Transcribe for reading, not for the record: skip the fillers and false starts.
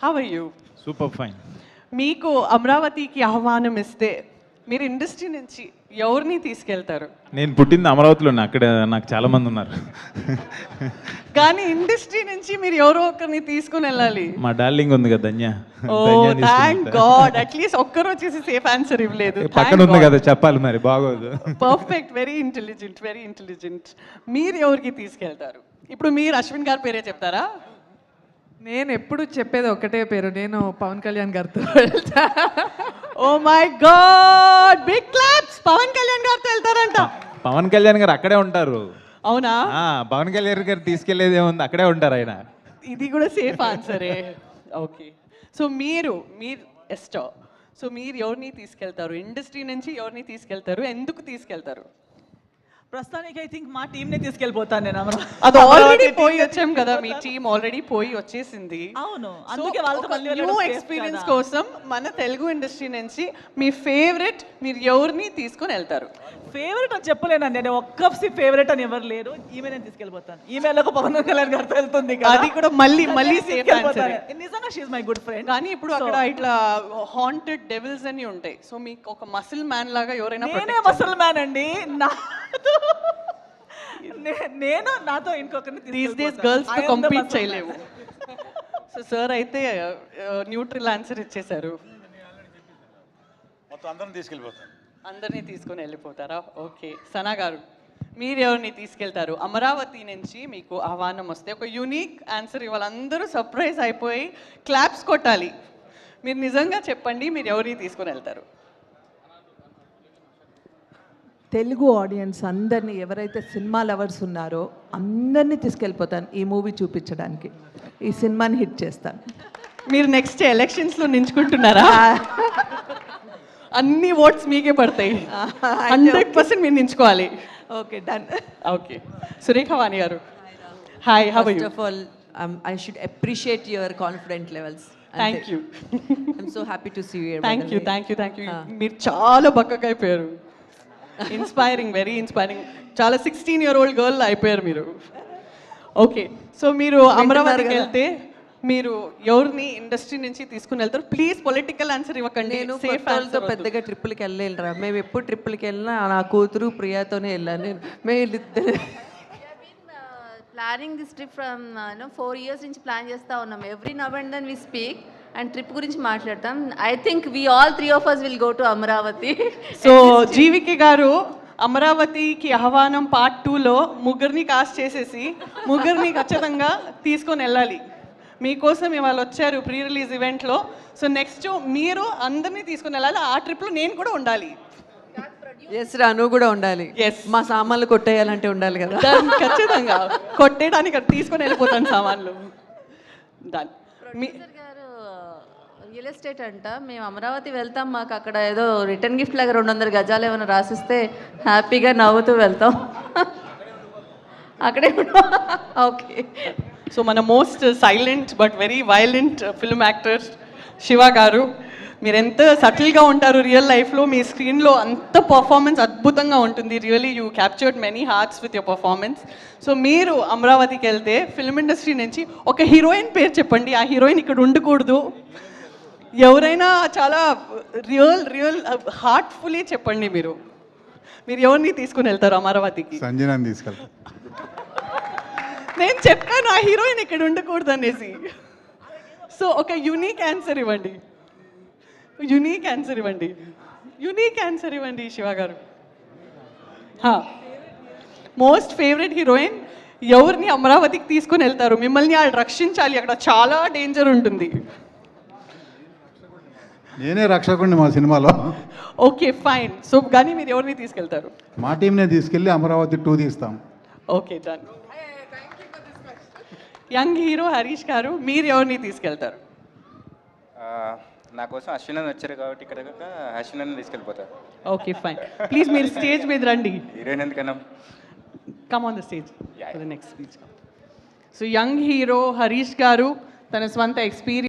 How are you? Super fine. మీకు అమరావతికి ఆహ్వానం ఇస్తే మీరు ఇండస్ట్రీ నుంచి ఎవరిని తీసుకెళ్తారు? నేను పుట్టింది అమరావతిలోనే, అక్కడ నాకు చాలా మంది ఉన్నారు. కానీ ఇండస్ట్రీ నుంచి మీరు ఎవరో ఒకరిని తీసుకుని వెళ్ళాలి. మా డార్లింగ్ ఉంది కదా ధన్య. ఓ థ్యాంక్ గాడ్, అట్లీస్ట్ ఒక్కరు వచ్చేసి సేఫ్ ఆన్సర్ ఇవ్వలేదు. పక్కన ఉంది కదా, చెప్పాలి మరి, బాగోదు. Perfect, very intelligent, very intelligent. మీరు ఎవరికి తీసుకెళ్తారు? ఇప్పుడు మీరు అశ్విన్ గారి పేరే చెప్తారా? నేను ఎప్పుడు చెప్పేది ఒకటే పేరు, నేను పవన్ కళ్యాణ్ గారితో వెళ్తా. Oh my god, big claps! Pawan Kalyan గారితో వెళ్తారంట. పవన్ కళ్యాణ్ గారు అక్కడే ఉంటారు. అవునా? పవన్ కళ్యాణ్ గారు తీసుకెళ్లేది ఏముంది, అక్కడే ఉంటారు ఆయన. ఇది కూడా సేఫ్ ఆన్సరే. ఓకే, సో మీరు ఎస్టో, సో మీరు ఎవరిని తీసుకెళ్తారు? ఇండస్ట్రీ నుంచి ఎవరిని తీసుకెళ్తారు? ఎందుకు తీసుకెళ్తారు? ప్రస్తుతానికి ఐ థింక్ మా టీంనే తీసుకెళ్ళిపోతాను నేను. అది ఆల్రెడీ పోయి వచ్చాం కదా, మీ టీం ఆల్రెడీ పోయి వచ్చేసింది. అవును, అందుకే వాళ్ళతో మళ్ళీ న్యూ ఎక్స్పీరియన్స్ కోసం మన తెలుగు ఇండస్ట్రీ నుంచి మీ ఫేవరెట్ మీరు ఎవరిని తీసుకొని వెళ్తారు? ఫేవరెట్ అని చెప్పలేనండి, నేను ఒక్క ఫేవరెట్ అని ఎవరు లేరు. ఈమె నేను తీసుకెళ్ళిపోతాను. ఈమె పవన్ కళ్యాణ్ గారితో వెళ్తుంది కదా, అది కూడా మళ్ళీ సేఫ్ ఆన్సర్. నిజంగా she is my good friend. కానీ ఇప్పుడు అక్కడ ఇట్లా హాంటెడ్ డెవిల్స్ అని ఉంటాయి, సో మీకు ఒక మసిల్ మ్యాన్ లాగా ఎవరైనా? నేనే మసల్ మ్యాన్ అండి. నేను నాతో ఇంకొకరిని దీస్ డేస్ గర్ల్స్ తో కంపీట్ చేయలేవు. సో సార్ అయితే న్యూట్రల్ ఆన్సర్ ఇచ్చేశారు. మొత్తం అందరం తీసుకెళ్ళిపోతాం. అందరినీ తీసుకొని వెళ్ళిపోతారా? ఓకే, సనా గారు మీరు ఎవరిని తీసుకెళ్తారు? అమరావతి నుంచి మీకు ఆహ్వానం వస్తే ఒక యూనిక్ ఆన్సర్ ఇవ్వాలి, అందరూ సర్ప్రైజ్ అయిపోయి క్లాప్స్ కొట్టాలి. మీరు నిజంగా చెప్పండి, మీరు ఎవరిని తీసుకొని వెళ్తారు? తెలుగు ఆడియన్స్ అందరినీ, ఎవరైతే సినిమా లవర్స్ ఉన్నారో అందరినీ తీసుకెళ్ళిపోతాను ఈ మూవీ చూపించడానికి. ఈ సినిమాని హిట్ చేస్తాను. మీరు నెక్స్ట్ ఎలక్షన్స్లో నించుకుంటున్నారా? అన్ని ఓట్స్ మీకే పడతాయి. 100% మీరు నించుకోవాలి. Okay, done. Okay, Surekha Vani garu hi, how are you? First of all, I should appreciate your confidence levels. Thank you. I'm so happy to see you here. Thank you, thank you, thank you. మీరు చాలా బక్కగా అయిపోయారు. Inspiring, very inspiring. చాలా 16-year-old girl అయిపోయారు మీరు. Okay, so మీరు అమరావతికి వెళ్తే మీరు ఎవరిని ఇండస్ట్రీ నుంచి తీసుకుని వెళ్తారు? ప్లీజ్ పొలిటికల్ ఆన్సర్ ఇవ్వకండి. నేను సేఫ్ వాళ్ళతో పెద్దగా ట్రిప్పులకి వెళ్ళలేనురా. మేము ఎప్పుడు ట్రిప్పులకి వెళ్ళినా నా కూతురు ప్రియాతోనే వెళ్ళాను నేను. మేము planning this trip from 4 years నుంచి ప్లాన్ చేస్తూ ఉన్నాం. Every now and then we speak and trip గురించి మాట్లాడతాం. I think we all 3 of us will go to Amaravati. So జీవికి గారు అమరావతికి ఆహ్వానం పార్ట్ 2లో ముగ్గురిని కాస్ట్ చేసేసి ముగ్గురిని ఖచ్చితంగా తీసుకొని వెళ్ళాలి. మీకోసం ఇవాళ వచ్చారు ప్రీ రిలీజ్ ఈవెంట్లో. సో నెక్స్ట్ మీరు అందరినీ తీసుకుని వెళ్ళాలి. ఆ ట్రిప్లో నేను కూడా ఉండాలి. ఎస్ రా, నువ్వు కూడా ఉండాలి. ఎస్, మా సామాన్లు కొట్టేయాలంటే ఉండాలి కదా. ఖచ్చితంగా కొట్టేయడానికి తీసుకొని వెళ్ళిపోతాను సామాన్లు. డన్. ప్రొడ్యూసర్ గారు రియల్ ఎస్టేట్ అంట, మేము అమరావతి వెళ్తాం, మాకు అక్కడ ఏదో రిటర్న్ గిఫ్ట్ లాగా 200 గజాలు ఏమైనా రాసిస్తే హ్యాపీగా నవ్వుతూ వెళ్తాం. అక్కడే ఓకే. సో మన most silent but very violent film actor Shiva గారు, మీరు ఎంత సటిల్గా ఉంటారు రియల్ లైఫ్లో, మీ స్క్రీన్లో అంత పర్ఫార్మెన్స్ అద్భుతంగా ఉంటుంది. Really you captured many hearts with your performance. So మీరు అమరావతికి వెళ్తే ఫిల్మ్ ఇండస్ట్రీ నుంచి ఒక హీరోయిన్ పేరు చెప్పండి. ఆ హీరోయిన్ ఇక్కడ ఉండకూడదు, ఎవరైనా చాలా రియల్ హార్ట్ఫుల్లీ చెప్పండి. మీరు ఎవరిని తీసుకుని వెళ్తారు అమరావతికి? సంజనాన్ని తీసుకెళ్తాం. నేను చెప్పాను ఆ హీరోయిన్ ఇక్కడ ఉండకూడదు అనేసి. సో ఒక యూనిక్ ఆన్సర్ ఇవ్వండి, యూనిక్ ఆన్సర్ ఇవ్వండి, యూనిక్ ఆన్సర్ ఇవ్వండి శివ గారు. మోస్ట్ ఫేవరెట్ హీరోయిన్ ఎవరిని అమరావతికి తీసుకొని వెళ్తారు? మిమ్మల్ని వాళ్ళు రక్షించాలి, అక్కడ చాలా డేంజర్ ఉంటుంది. నేనే రక్షకుడిని మా సినిమాలో. Okay fine. సో కానీ మీరు ఎవరిని తీసుకెళ్తారు? మా టీంనే తీసుకెళ్ళి అమరావతి 2 తీస్తాం. Okay done. Young hero Harish గారు, మీరు ఎవరిని తీసుకెళ్తారు? నా కోసం అశ్విన్ అని వచ్చారు కాబట్టి ఇక్కడ అశ్విన్ అని తీసుకెళ్ళిపోతారు. Okay fine. ప్లీజ్ మీరు స్టేజ్ మీద రండి. హీరోయిన్ ఎందుకన్నా come on the stage for the next speech. So young hero Harish గారు తన స్వంత ఎక్స్పీరియన్స్